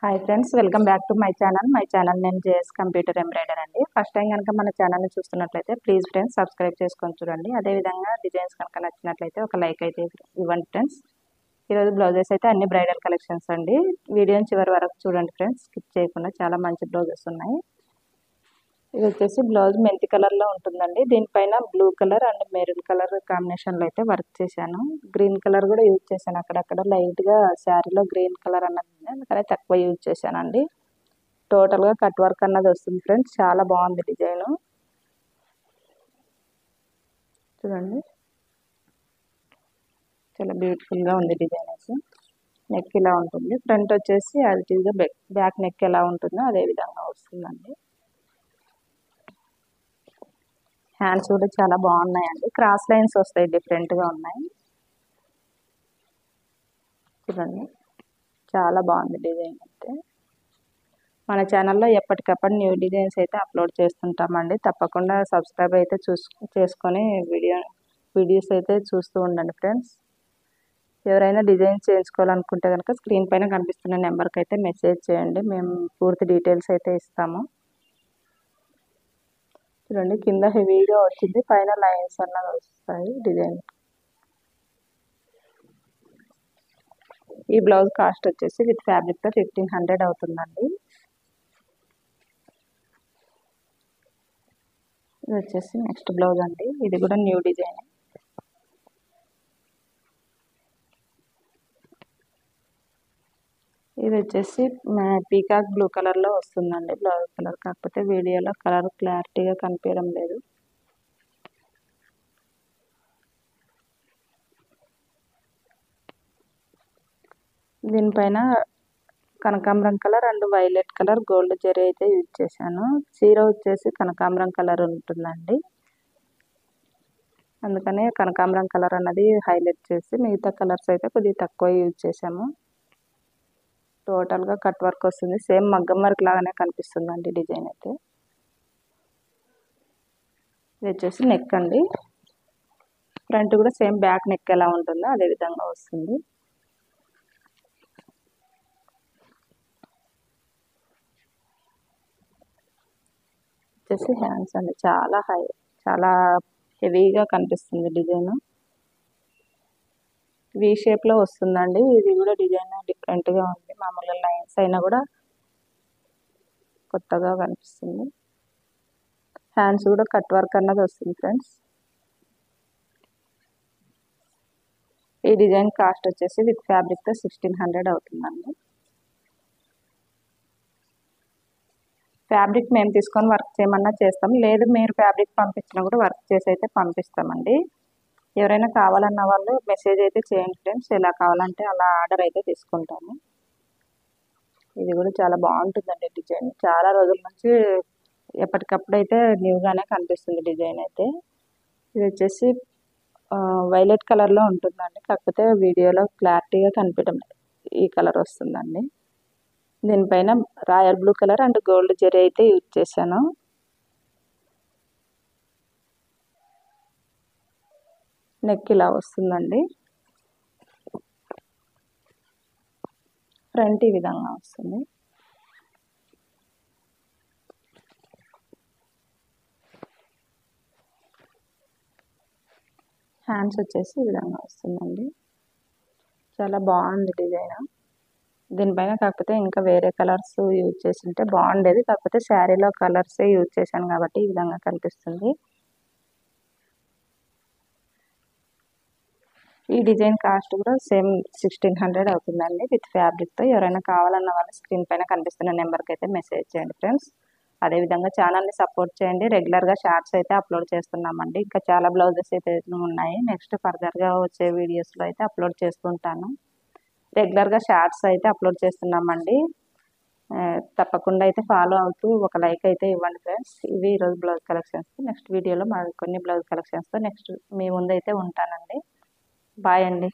Hi friends, welcome back to my channel నేను JS computer embroider అండి. First time కనుక మన ఛానల్ని చూస్తున్నట్లయితే ప్లీజ్ ఫ్రెండ్స్ సబ్స్క్రైబ్ చేసుకొని చూడండి. అదేవిధంగా డిజైన్స్ కనుక నచ్చినట్లయితే ఒక లైక్ అయితే ఇవ్వండి ఫ్రెండ్స్. ఈరోజు బ్లౌజెస్ అయితే అన్ని బ్రైడల్ కలెక్షన్స్ అండి. వీడియోని చివరి వరకు చూడండి ఫ్రెండ్స్, స్కిప్ చేయకుండా. చాలా మంచి బ్లౌజెస్ ఉన్నాయి. ఇది వచ్చేసి బ్లౌజ్ మెంతి కలర్లో ఉంటుందండి. దీనిపైన blue colour and maroon colour కాంబినేషన్లో అయితే వర్క్ చేశాను. గ్రీన్ కలర్ కూడా యూజ్ చేశాను. అక్కడక్కడ లైట్గా శారీలో గ్రీన్ కలర్ అన్నది ఉంది, అందుకనే తక్కువ యూజ్ చేశానండి. టోటల్గా కట్ వర్క్ అన్నది వస్తుంది ఫ్రెండ్స్. చాలా బాగుంది డిజైన్, చూడండి. చాలా బ్యూటిఫుల్గా ఉంది డిజైన్ అయితే. నెక్ ఇలా ఉంటుంది. ఫ్రంట్ వచ్చేసి యాజిటీగా బ్యాక్ నెక్ ఎలా ఉంటుందో అదే విధంగా వస్తుందండి. హ్యాండ్స్ కూడా చాలా బాగున్నాయండి. క్రాస్ లైన్స్ వస్తాయి, డిఫరెంట్గా ఉన్నాయి. చూడండి, చాలా బాగుంది డిజైన్ అయితే. మన ఛానల్లో ఎప్పటికప్పుడు న్యూ డిజైన్స్ అయితే అప్లోడ్ చేస్తుంటామండి. తప్పకుండా సబ్స్క్రైబ్ అయితే చేసుకొని వీడియోస్ అయితే చూస్తూ ఉండండి ఫ్రెండ్స్. ఎవరైనా డిజైన్ చేయించుకోవాలనుకుంటే కనుక స్క్రీన్ పైన కనిపిస్తున్న నెంబర్కి అయితే మెసేజ్ చేయండి, మేము పూర్తి డీటెయిల్స్ అయితే ఇస్తాము. చూడండి, కింద హెవీగా వచ్చింది, పైన లైన్స్ అన్నది వస్తాయి డిజైన్. ఈ బ్లౌజ్ కాస్ట్ వచ్చేసి విత్ ఫ్యాబ్రిక్తో 1500 అవుతుందండి. ఇది వచ్చేసి నెక్స్ట్ బ్లౌజ్ అండి. ఇది కూడా న్యూ డిజైన్. ఇది వచ్చేసి పీకాక్ బ్లూ కలర్లో వస్తుందండి బ్లౌజ్ కలర్. కాకపోతే వీడియోలో కలర్ క్లారిటీగా కనిపించడం లేదు. దీనిపైన కనకాంబరం colour and violet colour gold zari అయితే యూజ్ చేశాను. చీర వచ్చేసి కనకాంబరం కలర్ ఉంటుందండి, అందుకనే కనకాంబరం కలర్ అన్నది హైలైట్ చేసి మిగతా కలర్స్ అయితే కొద్దిగా తక్కువ యూజ్ చేసాము. టోటల్గా కట్ వర్క్ వస్తుంది. సేమ్ మగ్గం వర్క్ లాగానే కనిపిస్తుందండి డిజైన్ అయితే. ఇది వచ్చేసి నెక్ అండి. ఫ్రంట్ కూడా సేమ్ బ్యాక్ నెక్ ఎలా ఉంటుందో అదే విధంగా వస్తుంది. వచ్చేసి హ్యాండ్స్ అండి. చాలా హెవీగా కనిపిస్తుంది డిజైన్. వి షేప్లో వస్తుందండి. ఇది కూడా డిజైన్ డిఫరెంట్గా ఉంది. మామూలుగా లైన్స్ అయినా కూడా కొత్తగా కనిపిస్తుంది. హ్యాండ్స్ కూడా కట్ వర్క్ అన్నది వస్తుంది ఫ్రెండ్స్. ఈ డిజైన్ కాస్ట్ వచ్చేసి విత్ ఫ్యాబ్రిక్తో 1600 అవుతుందండి. ఫ్యాబ్రిక్ మేము తీసుకొని వర్క్ చేయమన్నా చేస్తాం, లేదు మీరు ఫ్యాబ్రిక్ పంపించినా కూడా వర్క్ చేసి అయితే పంపిస్తామండి. ఎవరైనా కావాలన్న వాళ్ళు మెసేజ్ అయితే చేయండి ఫ్రెండ్స్, ఎలా కావాలంటే అలా ఆర్డర్ అయితే తీసుకుంటాము. ఇది కూడా చాలా బాగుంటుందండి డిజైన్. చాలా రోజుల నుంచి ఎప్పటికప్పుడు అయితే న్యూగానే కనిపిస్తుంది డిజైన్ అయితే. ఇది వచ్చేసి వైలెట్ కలర్లో ఉంటుందండి, కాకపోతే వీడియోలో క్లారిటీగా కనిపించడం ఈ కలర్ వస్తుందండి. దీనిపైన royal blue colour and gold zari అయితే యూజ్ చేశాను. నెక్ ఇలా వస్తుందండి. ఫ్రంట్ ఈ విధంగా వస్తుంది. హ్యాండ్స్ వచ్చేసి ఈ విధంగా వస్తుందండి. చాలా బాగుంది డిజైన్. దీనిపైన కాకపోతే ఇంకా వేరే కలర్స్ యూజ్ చేసి ఉంటే బాగుండేది, కాకపోతే శారీలో కలర్సే యూజ్ చేశాను కాబట్టి ఈ విధంగా కనిపిస్తుంది. ఈ డిజైన్ కాస్ట్ కూడా సేమ్ 1600 అవుతుందండి విత్ ఫ్యాబ్రిక్తో. ఎవరైనా కావాలన్న వాళ్ళు స్క్రీన్ పైన కనిపిస్తున్న నెంబర్కి అయితే మెసేజ్ చేయండి ఫ్రెండ్స్. అదేవిధంగా ఛానల్ని సపోర్ట్ చేయండి. రెగ్యులర్గా షార్ట్స్ అయితే అప్లోడ్ చేస్తున్నామండి. ఇంకా చాలా బ్లౌజెస్ అయితే ఉన్నాయి. నెక్స్ట్ ఫర్దర్గా వచ్చే వీడియోస్లో అయితే అప్లోడ్ చేస్తుంటాను. రెగ్యులర్గా షార్ట్స్ అయితే అప్లోడ్ చేస్తున్నామండి. తప్పకుండా అయితే ఫాలో అవుతూ ఒక లైక్ అయితే ఇవ్వండి ఫ్రెండ్స్. ఇవి ఈరోజు బ్లౌజ్ కలెక్షన్స్. నెక్స్ట్ వీడియోలో మరి కొన్ని బ్లౌజ్ కలెక్షన్స్తో నెక్స్ట్ మీ ముందు అయితే ఉంటానండి. బాయ్ అండి.